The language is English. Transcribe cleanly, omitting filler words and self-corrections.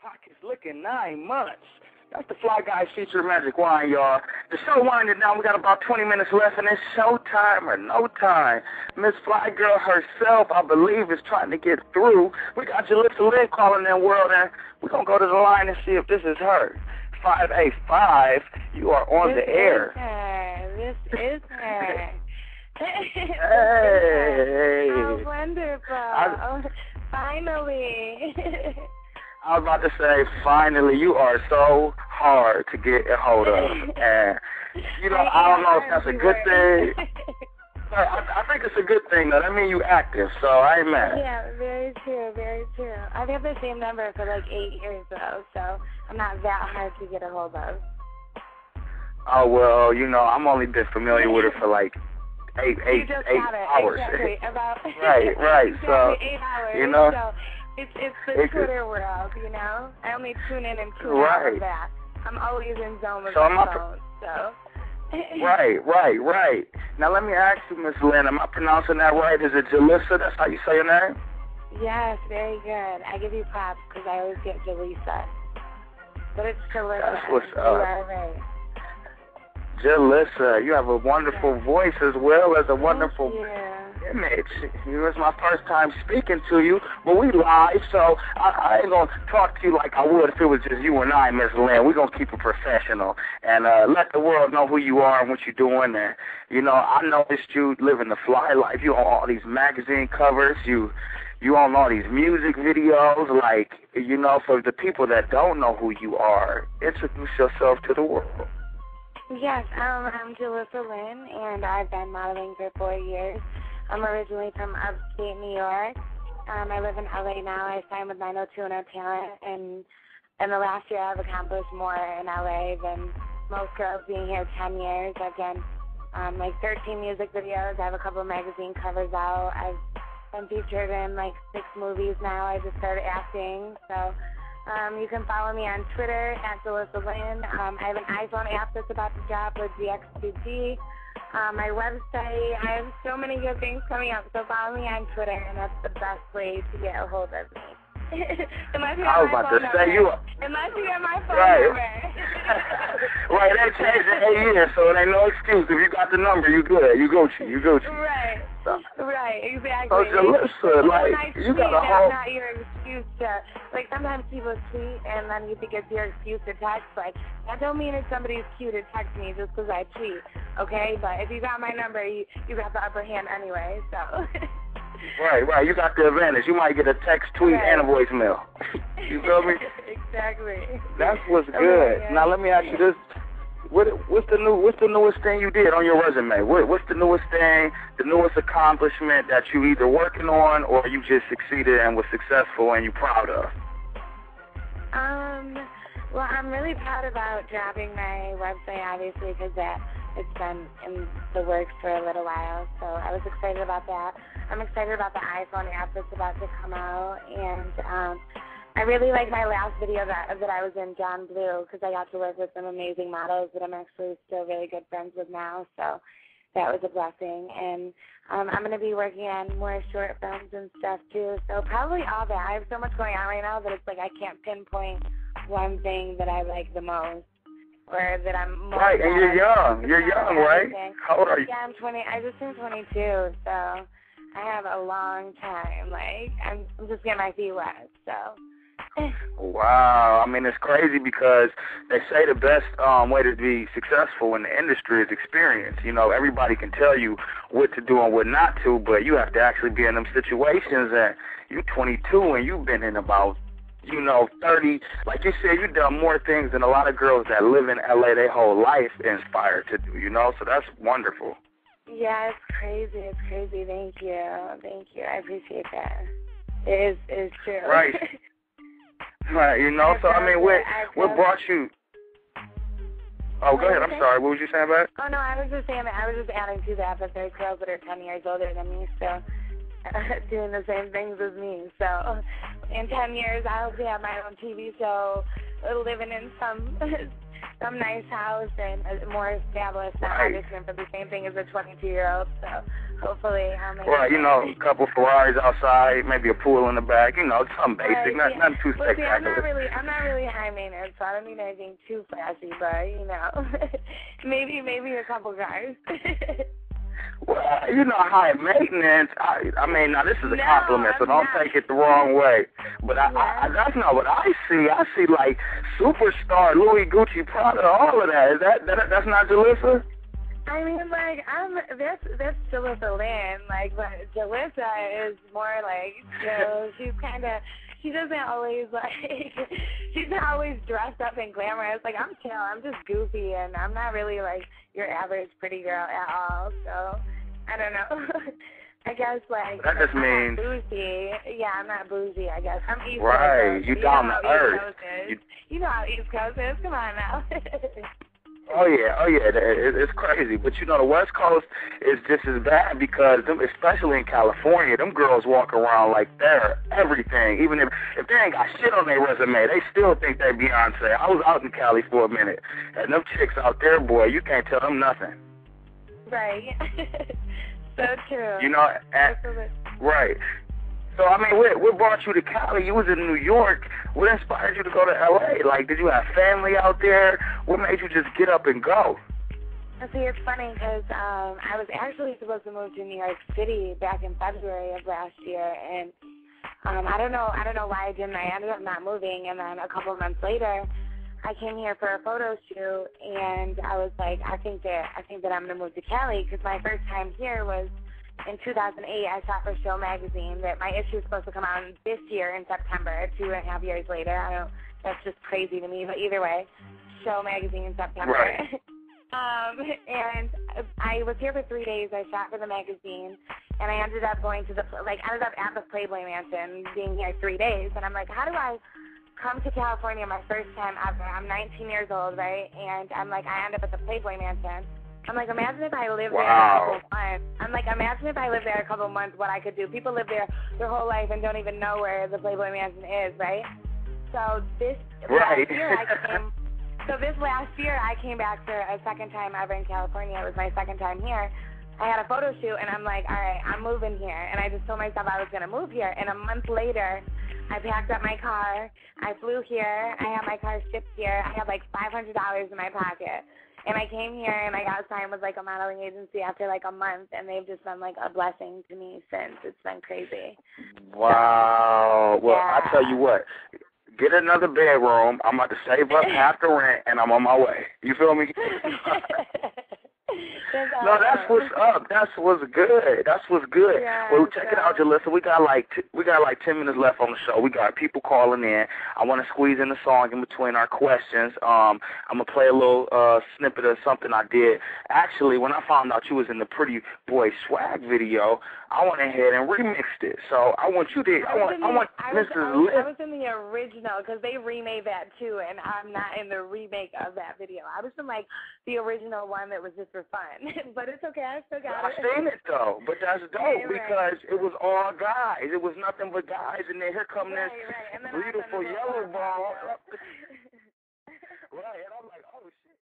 Pockets licking 9 months. That's the Fly Guys feature Magic Wine, y'all. The show winding down. We got about 20 minutes left, and it's showtime or no time. Miss Fly Girl herself, I believe, is trying to get through. We got Jillisa Lynn calling in world, and we're going to go to the line and see if this is her. 585, you are on the air. This is her. Hey. How wonderful. Finally. I was about to say, finally, you are so hard to get a hold of. And, you know, I don't know if that's a good thing. I think it's a good thing, though. That means you active, so I ain't mad. Yeah, very true, very true. I've had the same number for like 8 years, though, so I'm not that hard to get a hold of. Oh, well, you know, I'm only been familiar with it for like eight hours. Exactly. Right, exactly, so, 8 hours, you know. So it's the Twitter world, you know. I only tune in and tune out of that. I'm always in zone with my phone, so. Right. Now let me ask you, Miss Lynn, am I pronouncing that right? Is it Jillisa? That's how you say your name? Yes, very good. I give you props because I always get Jillisa. But it's Jillisa. That's what's up. You are right. Jillisa, you have a wonderful voice as well as a wonderful image. It was my first time speaking to you, but we live, so I ain't going to talk to you like I would if it was just you and I, Miss Lynn. We're going to keep it professional and let the world know who you are and what you're doing. And, you know, I noticed you living the fly life. You on all these magazine covers. You on all these music videos. Like, you know, for the people that don't know who you are, introduce yourself to the world. Yes, I'm Jillisa Lynn, and I've been modeling for 4 years. I'm originally from upstate New York. I live in LA now. I signed with 90210 Talent, and in the last year I've accomplished more in LA than most girls being here 10 years. I've done like 13 music videos. I have a couple of magazine covers out. I've been featured in like 6 movies now. I just started acting, so... you can follow me on Twitter at Jillisa Lynn. I have an iPhone app that's about to drop with GX2G. My website, I have so many good things coming up, so follow me on Twitter, and that's the best way to get a hold of me. Unless you have my phone number. Unless you have my phone number. Right, they changed it 8 years, so it ain't no excuse. If you got the number, you good. You Gucci. Right. Right, exactly. So Jillisa, like, you got a whole... That's not your excuse to, like, sometimes people tweet and then you think it's your excuse to text. Like, that don't mean it's somebody's cue to text me just because I tweet, okay? But if you got my number, you got the upper hand anyway, so... Right. You got the advantage. You might get a text, tweet, and a voicemail. You feel me? Exactly. That's what's good. Now let me ask you this: what's the newest thing you did on your resume? What's the newest thing, the newest accomplishment that you either working on or you just succeeded and was successful and you proud of? Well, I'm really proud about dropping my website, obviously, because it's been in the works for a little while. So I was excited about that. I'm excited about the iPhone app that's about to come out, and I really like my last video that I was in, John Blue, because I got to work with some amazing models that I'm actually still really good friends with now. So that was a blessing, and I'm going to be working on more short films and stuff too. So probably all that. I have so much going on right now that it's like I can't pinpoint one thing that I like the most. Or that I'm most right, and you're young. You're young, right? How old are you? Yeah, I'm 20. I just turned 22, so I have a long time. Like, I'm just getting my feet wet, so. Wow. I mean, it's crazy because they say the best way to be successful in the industry is experience. You know, everybody can tell you what to do and what not to, but you have to actually be in them situations. And you're 22 and you've been in about 30, like you said, you've done more things than a lot of girls that live in LA their whole life inspired to do, so that's wonderful. Yeah, it's crazy. Thank you. I appreciate that. It is true. Right. Right, so I mean, what brought you? Oh, go ahead. I'm sorry. What was you saying about it? Oh, no, I was just saying that. I was just adding to that there's girls that are 10 years older than me still doing the same things as me. So in 10 years, I hope to have my own TV show, living in some nice house and more established. Not auditioning for the same thing as a 22-year-old. So Hopefully, I'll make Right, you know, a couple Ferraris outside, maybe a pool in the back, you know, something basic, right, nothing too well, see, I'm spectacular. not really high maintenance, so I don't need anything too flashy, but, you know, maybe a couple cars. Well, you know, high maintenance. I mean, now this is a No, compliment, so don't take it the wrong way. But I that's not what I see. I see like superstar Louis, Gucci, Prada, all of that. Is that's not Jillisa? I mean, like, that's Jillisa Lynn, like, but Jillisa is more like, you know, she doesn't always, like, she's not always dressed up and glamorous. Like, I'm chill, I'm just goofy, and I'm not really, like, your average pretty girl at all, so, I don't know. I guess, like, that just means... I'm not bougie. Yeah, I'm not bougie, I guess. I'm East Coast. Right, you down to earth. You know how East Coast is. Come on now. Oh yeah, it's crazy. But you know, the West Coast is just as bad because, especially in California, them girls walk around like they're everything. Even if they ain't got shit on their resume, they still think they're Beyonce. I was out in Cali for a minute, and them chicks out there, boy, you can't tell them nothing. Right. So true. You know, right. So, I mean, what brought you to Cali? You was in New York. What inspired you to go to L.A.? Like, did you have family out there? What made you just get up and go? See, it's funny because I was actually supposed to move to New York City back in February of last year, and I don't know why I didn't. I ended up not moving, and then a couple of months later, I came here for a photo shoot, and I was like, I think that I'm gonna move to Cali because my first time here was in 2008. I shot for Show magazine. That my issue was supposed to come out this year in September. 2.5 years later, I don't. That's just crazy to me. But either way, Show magazine in September. Right. And I was here for 3 days. I shot for the magazine, and I ended up ended up at the Playboy Mansion, being here 3 days. And I'm like, how do I come to California my first time ever? I'm 19 years old, right? And I'm like, I end up at the Playboy Mansion. I'm like, imagine if I lived there a couple months. I'm like, imagine if I lived there a couple months, what I could do. People live there their whole life and don't even know where the Playboy Mansion is, right? So this last year I came back for a second time ever in California. It was my second time here. I had a photo shoot, and I'm like, all right, I'm moving here. And I just told myself I was going to move here. And a month later, I packed up my car. I flew here. I had my car shipped here. I had like $500 in my pocket. And I came here, and I got signed with like a modeling agency after like a month, and they've just been like a blessing to me since. It's been crazy. Wow. Well, yeah. I tell you what. Get another bedroom. I'm about to save up half the rent, and I'm on my way. You feel me? No, that's what's up. That's what's good. That's what's good. Yeah, well, check it out, Jillisa. We got like 10 minutes left on the show. We got people calling in. I want to squeeze in the song in between our questions. I'm gonna play a little snippet of something I did. Actually, when I found out you was in the Pretty Boy Swag video, I went ahead and remixed it. So I want you to. I want Mrs. Lynn. I was in the original because they remade that too, and I'm not in the remake of that video. I was in like the original one that was just for fun. But it's okay, I still got it. I seen it though, but that's dope because it was all guys. It was nothing but guys, and then here come this beautiful yellow ball. Right, and I'm like,